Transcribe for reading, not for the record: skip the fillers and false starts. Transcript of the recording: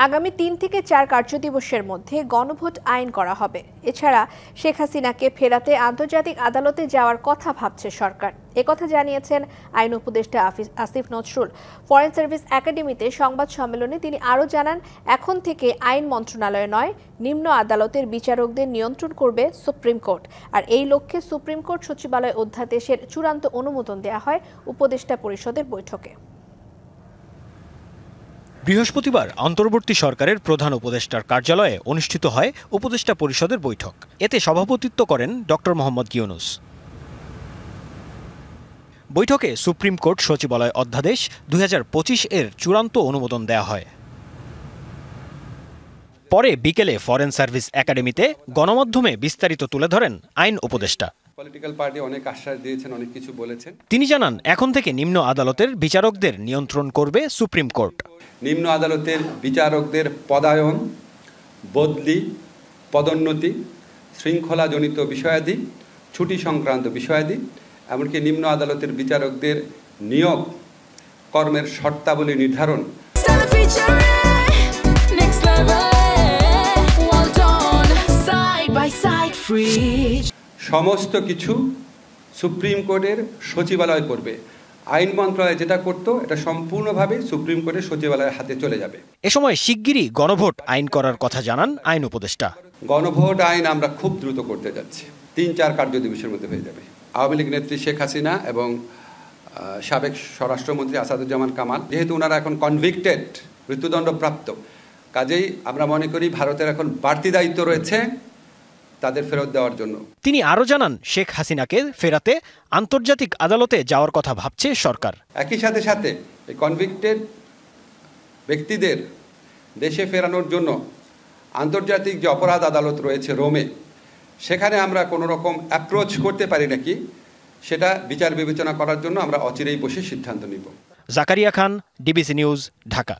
আগামী ৩ থেকে ৪ কার্যদিবসের মধ্যে গণভোট আইন করা হবে। এছাড়া শেখ হাসিনাকে ফেরাতে আন্তর্জাতিক আদালতে যাওয়ার কথা ভাবছে সরকার। একথা জানিয়েছেন আইন উপদেষ্টা আসিফ নজরুল। ফরেন সার্ভিস একাডেমিতে সংবাদ সম্মেলনে তিনি আরও জানান, এখন থেকে আইন মন্ত্রণালয় নয়, নিম্ন আদালতের বিচারকদের নিয়ন্ত্রণ করবে সুপ্রিম কোর্ট। আর এই লক্ষ্যে সুপ্রিম কোর্ট সচিবালয় অধ্যাদেশের চূড়ান্ত অনুমোদন দেওয়া হয় উপদেষ্টা পরিষদের বৈঠকে। বৃহস্পতিবার অন্তর্বর্তী সরকারের প্রধান উপদেষ্টার কার্যালয়ে অনুষ্ঠিত হয় উপদেষ্টা পরিষদের বৈঠক। এতে সভাপতিত্ব করেন ডক্টর মোহাম্মদ ইউনূস। বৈঠকে সুপ্রিম কোর্ট সচিবালয় অধ্যাদেশ 2025 এর চূড়ান্ত অনুমোদন দেওয়া হয়। পরে বিকেলে ফরেন সার্ভিস একাডেমিতে গণমাধ্যমে বিস্তারিত তুলে ধরেন আইন উপদেষ্টা। পলিটিক্যাল পার্টি অনেক আশ্বাস দিয়েছেন, অনেক কিছু বলেছেন। তিনি জানান, এখন থেকে নিম্ন আদালতের বিচারকদের নিয়ন্ত্রণ করবে সুপ্রিম কোর্ট। নিম্ন আদালতের বিচারকদের পদায়ন, বদলি, পদোন্নতি, শৃঙ্খলাজনিত বিষয়াদি, ছুটি সংক্রান্ত বিষয়াদি, এমনকি নিম্ন আদালতের বিচারকদের নিয়োগ কর্মের শর্তাবলী নির্ধারণ সমস্ত কিছু সুপ্রিম কোর্টের সচিবালয় করবে। আইন মন্ত্রণালয় যেটা করতো এটা সম্পূর্ণভাবে সুপ্রিম কোর্টের সচিবালয়ের হাতে চলে যাবে। এ সময় শিগগিরই গণভোট আইন করার কথা জানান আইন উপদেষ্টা। গণভোট আইন আমরা খুব দ্রুত করতে যাচ্ছি, ৩-৪ কার্যদিবসের মধ্যে হয়ে যাবে। আওয়ামী লীগ নেত্রী শেখ হাসিনা এবং সাবেক স্বরাষ্ট্রমন্ত্রী আসাদুজ্জামান কামাল, যেহেতু ওনারা এখন কনভিক্টেড, মৃত্যুদণ্ডপ্রাপ্ত, কাজেই আমরা মনে করি ভারতের এখন বাড়তি দায়িত্ব রয়েছে তাদের ফেরত দেওয়ার জন্য। তিনি আরও জানান, শেখ হাসিনাকে ফেরাতে আন্তর্জাতিক আদালতে যাওয়ার কথা ভাবছে সরকার। একই সাথে সাথে এই কনভিক্টেড ব্যক্তিদের দেশে ফেরানোর জন্য আন্তর্জাতিক যে অপরাধ আদালত রয়েছে রোমে, সেখানে আমরা কোনো রকম অ্যাপ্রোচ করতে পারি নাকি সেটা বিচার বিবেচনা করার জন্য আমরা অচিরেই বসে সিদ্ধান্ত নিব। জাকারিয়া খান, ডিবিসি নিউজ, ঢাকা।